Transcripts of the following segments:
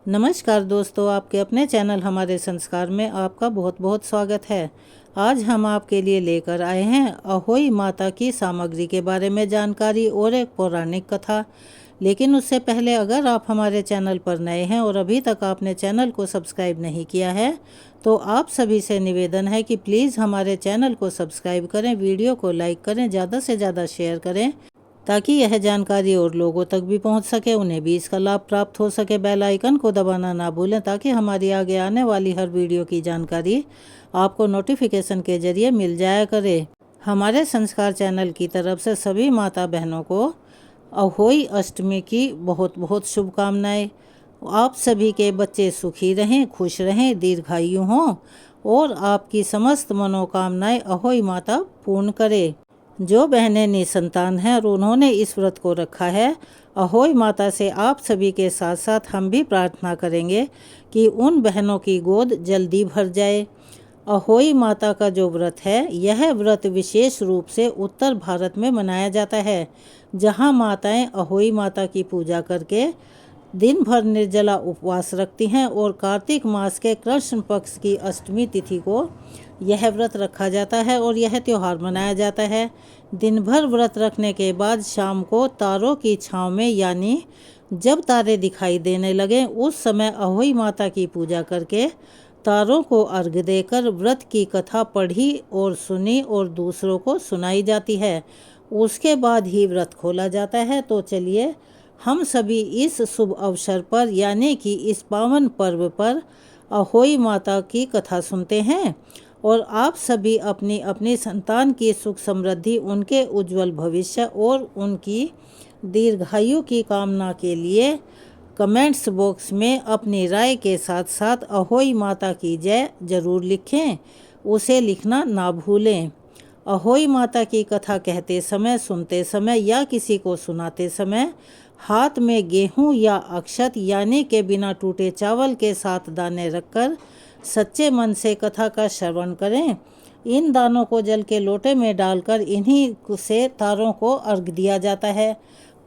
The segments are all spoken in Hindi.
नमस्कार दोस्तों, आपके अपने चैनल हमारे संस्कार में आपका बहुत बहुत स्वागत है। आज हम आपके लिए लेकर आए हैं अहोई माता की सामग्री के बारे में जानकारी और एक पौराणिक कथा। लेकिन उससे पहले अगर आप हमारे चैनल पर नए हैं और अभी तक आपने चैनल को सब्सक्राइब नहीं किया है तो आप सभी से निवेदन है कि प्लीज़ हमारे चैनल को सब्सक्राइब करें, वीडियो को लाइक करें, ज़्यादा से ज़्यादा शेयर करें ताकि यह जानकारी और लोगों तक भी पहुंच सके, उन्हें भी इसका लाभ प्राप्त हो सके। बेल आइकन को दबाना ना भूलें ताकि हमारी आगे आने वाली हर वीडियो की जानकारी आपको नोटिफिकेशन के जरिए मिल जाया करे। हमारे संस्कार चैनल की तरफ से सभी माता बहनों को अहोई अष्टमी की बहुत बहुत शुभकामनाएं। आप सभी के बच्चे सुखी रहें, खुश रहें, दीर्घायु हों और आपकी समस्त मनोकामनाएं अहोई माता पूर्ण करे। जो बहनें निसंतान हैं और उन्होंने इस व्रत को रखा है, अहोई माता से आप सभी के साथ साथ हम भी प्रार्थना करेंगे कि उन बहनों की गोद जल्दी भर जाए। अहोई माता का जो व्रत है, यह व्रत विशेष रूप से उत्तर भारत में मनाया जाता है, जहां माताएं अहोई माता की पूजा करके दिन भर निर्जला उपवास रखती हैं और कार्तिक मास के कृष्ण पक्ष की अष्टमी तिथि को यह व्रत रखा जाता है और यह त्यौहार मनाया जाता है। दिन भर व्रत रखने के बाद शाम को तारों की छांव में, यानी जब तारे दिखाई देने लगें उस समय अहोई माता की पूजा करके तारों को अर्घ्य देकर व्रत की कथा पढ़ी और सुनी और दूसरों को सुनाई जाती है। उसके बाद ही व्रत खोला जाता है। तो चलिए हम सभी इस शुभ अवसर पर, यानी कि इस पावन पर्व पर अहोई माता की कथा सुनते हैं और आप सभी अपनी अपनी संतान की सुख समृद्धि, उनके उज्जवल भविष्य और उनकी दीर्घायु की कामना के लिए कमेंट्स बॉक्स में अपनी राय के साथ साथ अहोई माता की जय जरूर लिखें। उसे लिखना ना भूलें। अहोई माता की कथा कहते समय, सुनते समय या किसी को सुनाते समय हाथ में गेहूं या अक्षत यानी के बिना टूटे चावल के साथ दाने रखकर सच्चे मन से कथा का श्रवण करें। इन दानों को जल के लोटे में डालकर इन्हीं से तारों को अर्घ दिया जाता है।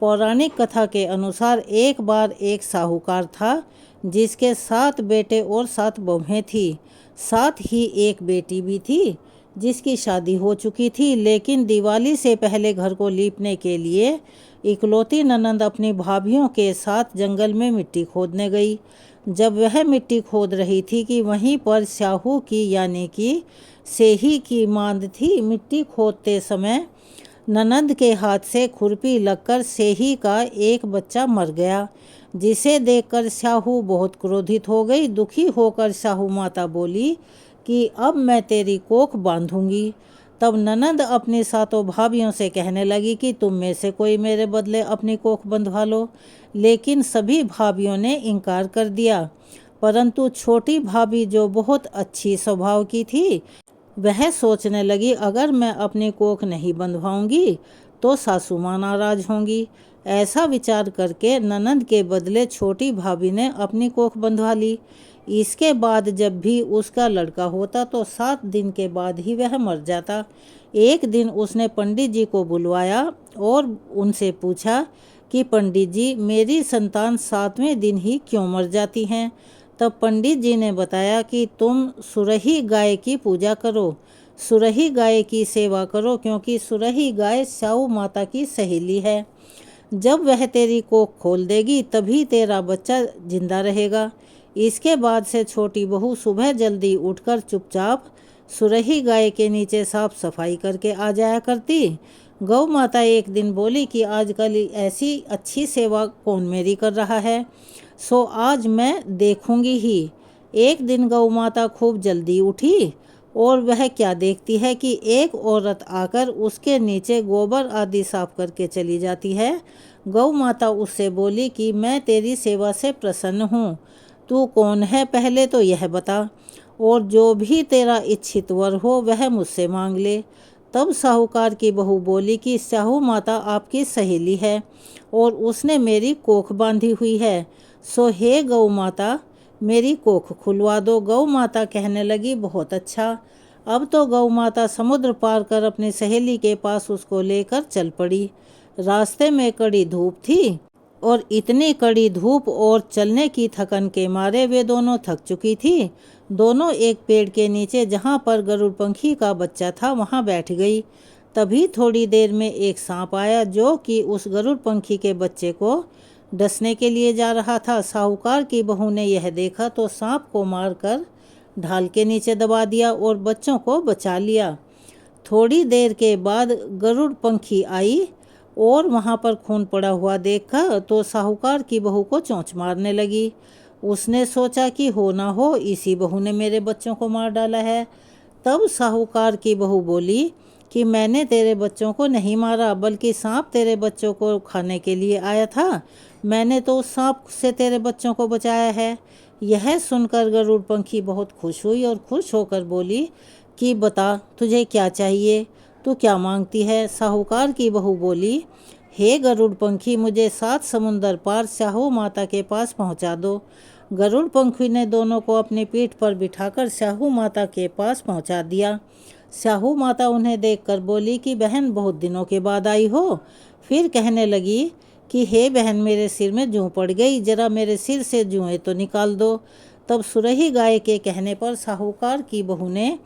पौराणिक कथा के अनुसार एक बार एक साहूकार था जिसके 7 बेटे और 7 बहुएं थी। साथ ही एक बेटी भी थी जिसकी शादी हो चुकी थी, लेकिन दिवाली से पहले घर को लीपने के लिए इकलौती ननंद अपनी भाभियों के साथ जंगल में मिट्टी खोदने गई। जब वह मिट्टी खोद रही थी कि वहीं पर स्याहू की, यानी कि सेही की मांद थी। मिट्टी खोदते समय ननंद के हाथ से खुरपी लगकर सेही का एक बच्चा मर गया, जिसे देखकर स्याहू बहुत क्रोधित हो गई। दुखी होकर स्याहू माता बोली कि अब मैं तेरी कोख बांधूंगी। तब ननंद अपनी सातों भाभियों से कहने लगी कि तुम में से कोई मेरे बदले अपनी कोख बंधवा लो। लेकिन सभी भाभियों ने इनकार कर दिया, परंतु छोटी भाभी जो बहुत अच्छी स्वभाव की थी, वह सोचने लगी अगर मैं अपनी कोख नहीं बंधवाऊंगी तो सासू माँ नाराज होंगी। ऐसा विचार करके ननंद के बदले छोटी भाभी ने अपनी कोख बंधवा ली। इसके बाद जब भी उसका लड़का होता तो 7 दिन के बाद ही वह मर जाता। एक दिन उसने पंडित जी को बुलवाया और उनसे पूछा कि पंडित जी, मेरी संतान 7वें दिन ही क्यों मर जाती हैं? तब पंडित जी ने बताया कि तुम सुरही गाय की पूजा करो, सुरही गाय की सेवा करो, क्योंकि सुरही गाय स्याऊ माता की सहेली है। जब वह तेरी कोख खोल देगी तभी तेरा बच्चा जिंदा रहेगा। इसके बाद से छोटी बहू सुबह जल्दी उठकर चुपचाप सुरही गाय के नीचे साफ सफाई करके आ जाया करती। गौ माता एक दिन बोली कि आजकल ऐसी अच्छी सेवा कौन मेरी कर रहा है, सो आज मैं देखूंगी ही। एक दिन गौ माता खूब जल्दी उठी और वह क्या देखती है कि एक औरत आकर उसके नीचे गोबर आदि साफ करके चली जाती है। गौ माता उससे बोली कि मैं तेरी सेवा से प्रसन्न हूँ, तू कौन है पहले तो यह बता, और जो भी तेरा इच्छित वर हो वह मुझसे मांग ले। तब साहूकार की बहू बोली कि स्याहू माता आपकी सहेली है और उसने मेरी कोख बांधी हुई है, सो हे गौ माता मेरी कोख खुलवा दो। गौ माता कहने लगी बहुत अच्छा। अब तो गौ माता समुद्र पार कर अपनी सहेली के पास उसको लेकर चल पड़ी। रास्ते में कड़ी धूप थी और इतनी कड़ी धूप और चलने की थकन के मारे वे दोनों थक चुकी थी। दोनों एक पेड़ के नीचे जहाँ पर गरुड़ पंखी का बच्चा था वहाँ बैठ गई। तभी थोड़ी देर में एक सांप आया जो कि उस गरुड़ पंखी के बच्चे को डसने के लिए जा रहा था। साहूकार की बहू ने यह देखा तो सांप को मारकर ढाल के नीचे दबा दिया और बच्चों को बचा लिया। थोड़ी देर के बाद गरुड़ पंखी आई और वहाँ पर खून पड़ा हुआ देखा तो साहूकार की बहू को चोंच मारने लगी। उसने सोचा कि हो ना हो इसी बहू ने मेरे बच्चों को मार डाला है। तब साहूकार की बहू बोली कि मैंने तेरे बच्चों को नहीं मारा, बल्कि सांप तेरे बच्चों को खाने के लिए आया था। मैंने तो उस सांप से तेरे बच्चों को बचाया है। यह सुनकर गरुड़ पंखी बहुत खुश हुई और खुश होकर बोली कि बता तुझे क्या चाहिए, तू क्या मांगती है। साहूकार की बहू बोली, हे गरुड़ पंखी, मुझे 7 समुंदर पार स्याहू माता के पास पहुंचा दो। गरुड़ पंखी ने दोनों को अपनी पीठ पर बिठाकर स्याहू माता के पास पहुंचा दिया। स्याहू माता उन्हें देखकर बोली कि बहन बहुत दिनों के बाद आई हो। फिर कहने लगी कि हे बहन, मेरे सिर में जूं पड़ गई, जरा मेरे सिर से जुएं तो निकाल दो। तब सुरही गाय के कहने पर साहूकार की बहू ने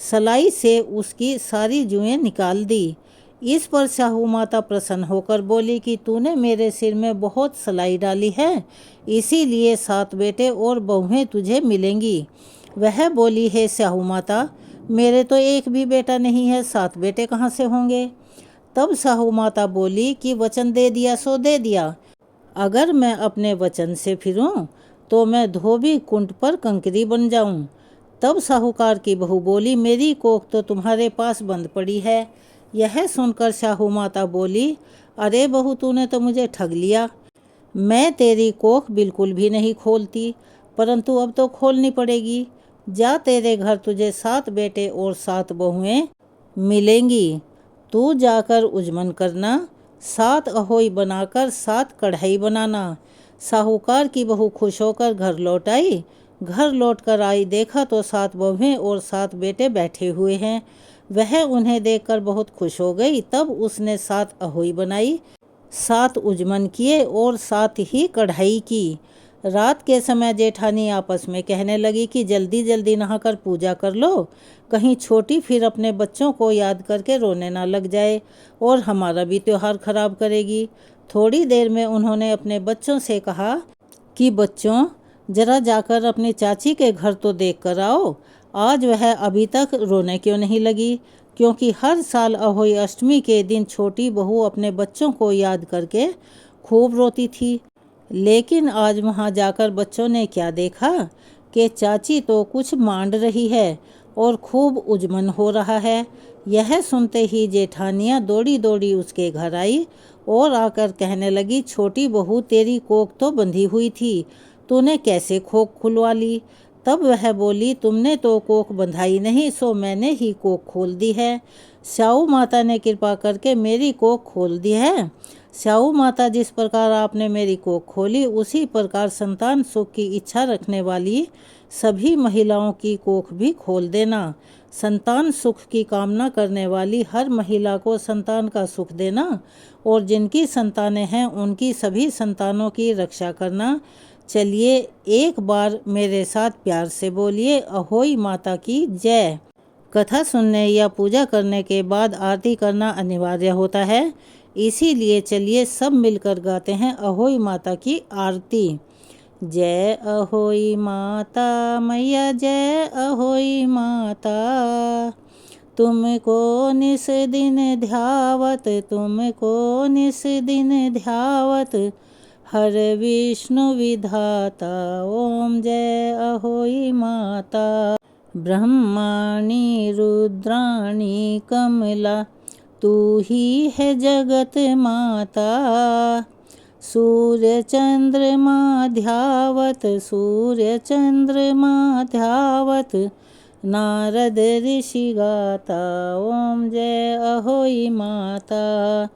सलाई से उसकी सारी जुएं निकाल दी। इस पर स्याहू माता प्रसन्न होकर बोली कि तूने मेरे सिर में बहुत सलाई डाली है, इसीलिए 7 बेटे और बहुएं तुझे मिलेंगी। वह बोली, हे स्याहू माता, मेरे तो एक भी बेटा नहीं है, 7 बेटे कहाँ से होंगे। तब स्याहू माता बोली कि वचन दे दिया सो दे दिया। अगर मैं अपने वचन से फिरूं तो मैं धोबी कुंड पर कंकरी बन जाऊं। तब साहूकार की बहू बोली, मेरी कोख तो तुम्हारे पास बंद पड़ी है। यह सुनकर साहू माता बोली, अरे बहू, तूने तो मुझे ठग लिया। मैं तेरी कोख बिल्कुल भी नहीं खोलती, परंतु अब तो खोलनी पड़ेगी। जा, तेरे घर तुझे 7 बेटे और 7 बहुएं मिलेंगी। तू जाकर उजमन करना, 7 अहोई बनाकर 7 कढ़ाई बनाना। साहूकार की बहू खुश होकर घर लौट आई। घर लौट कर आई, देखा तो 7 बहुएं और 7 बेटे बैठे हुए हैं। वह उन्हें देखकर बहुत खुश हो गई। तब उसने 7 अहोई बनाई, 7 उजमन किए और 7 ही कढ़ाई की। रात के समय जेठानी आपस में कहने लगी कि जल्दी जल्दी नहाकर पूजा कर लो, कहीं छोटी फिर अपने बच्चों को याद करके रोने ना लग जाए और हमारा भी त्योहार खराब करेगी। थोड़ी देर में उन्होंने अपने बच्चों से कहा कि बच्चों, जरा जाकर अपनी चाची के घर तो देख कर आओ, आज वह अभी तक रोने क्यों नहीं लगी। क्योंकि हर साल अहोई अष्टमी के दिन छोटी बहू अपने बच्चों को याद करके खूब रोती थी। लेकिन आज वहाँ जाकर बच्चों ने क्या देखा कि चाची तो कुछ मांड रही है और खूब उजमन हो रहा है। यह सुनते ही जेठानियाँ दौड़ी दौड़ी उसके घर आई और आकर कहने लगी, छोटी बहू, तेरी कोख तो बंधी हुई थी, तूने कैसे कोख खुलवा ली। तब वह बोली, तुमने तो कोख बंधाई नहीं, सो मैंने ही कोख खोल दी है। स्याऊ माता ने कृपा करके मेरी कोख खोल दी है। स्याऊ माता, जिस प्रकार आपने मेरी कोख खोली, उसी प्रकार संतान सुख की इच्छा रखने वाली सभी महिलाओं की कोख भी खोल देना। संतान सुख की कामना करने वाली हर महिला को संतान का सुख देना और जिनकी संतानें हैं उनकी सभी संतानों की रक्षा करना। चलिए एक बार मेरे साथ प्यार से बोलिए, अहोई माता की जय। कथा सुनने या पूजा करने के बाद आरती करना अनिवार्य होता है, इसीलिए चलिए सब मिलकर गाते हैं अहोई माता की आरती। जय अहोई माता मैया, जय अहोई माता, तुमको निस दिन ध्यावत, तुमको निस दिन ध्यावत, हर विष्णु विधाता, ओम जय अहोई माता। ब्रह्माणी रुद्राणी कमला, तू ही है जगत माता। सूर्य चंद्रमा ध्यावत, सूर्य चंद्रमा ध्यावत, नारद ऋषि गाता, ओम जय अहोई माता।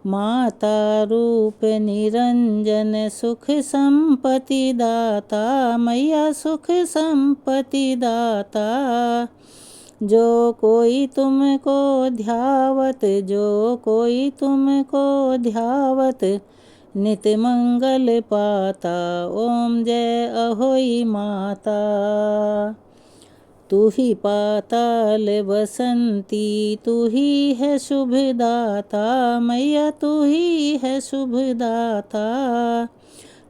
माता रूप निरंजन, सुख संपत्ति दाता, मैया सुख संपत्ति दाता। जो कोई तुमको ध्यावत, जो कोई तुमको ध्यावत, नित मंगल पाता। ओम जय अहोई माता। तू ही पाताल बसंती, तू ही है शुभदाता। मैया तू ही है शुभदाता।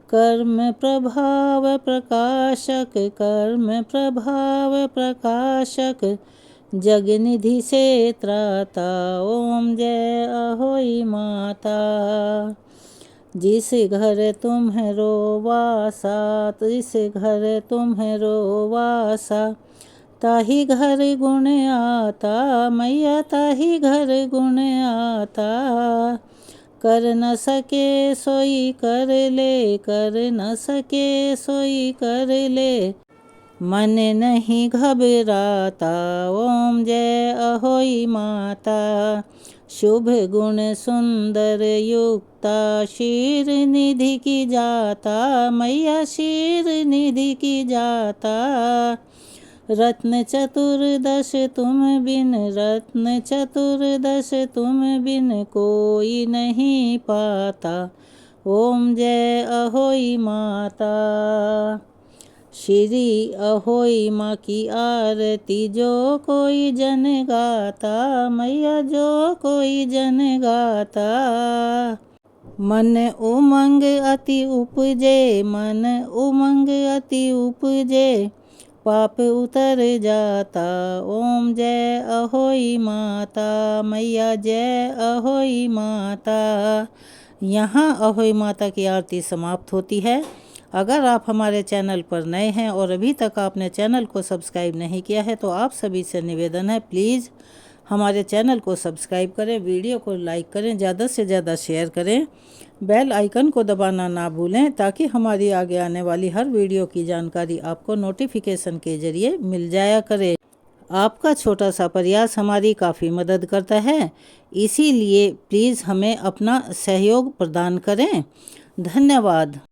कर्म प्रभाव प्रकाशक, कर्म प्रभाव प्रकाशक, जगनिधि से त्राता। ओम जय अहोई माता। जिस घर तुम्हरो वासा, जिस घर तुम्हरो वासा, ताही घर गुण आता। मैया ताही घर गुण आता। कर न सके सोई कर ले, कर न सके सोई कर ले, मन नहीं घबराता। ओम जय अहोई माता। शुभ गुण सुंदर युक्ता, शीर निधि की जाता। मैया शीर निधि की जाता। रत्न चतुर्दश तुम बिन, रत्न चतुर्दश तुम बिन, कोई नहीं पाता। ओम जय अहोई माता। श्री अहोई माँ की आरती जो कोई जन गाता। मैया जो कोई जन गाता। मन उमंग अति उपजे, मन उमंग अति उपजे, पाप उतर जाता। ओम जय अहोई माता। मैया जय अहोई माता। यहाँ अहोई माता की आरती समाप्त होती है। अगर आप हमारे चैनल पर नए हैं और अभी तक आपने चैनल को सब्सक्राइब नहीं किया है तो आप सभी से निवेदन है, प्लीज़ हमारे चैनल को सब्सक्राइब करें, वीडियो को लाइक करें, ज़्यादा से ज़्यादा शेयर करें, बेल आइकन को दबाना ना भूलें ताकि हमारी आगे आने वाली हर वीडियो की जानकारी आपको नोटिफिकेशन के ज़रिए मिल जाया करे। आपका छोटा सा प्रयास हमारी काफ़ी मदद करता है, इसीलिए प्लीज़ हमें अपना सहयोग प्रदान करें। धन्यवाद।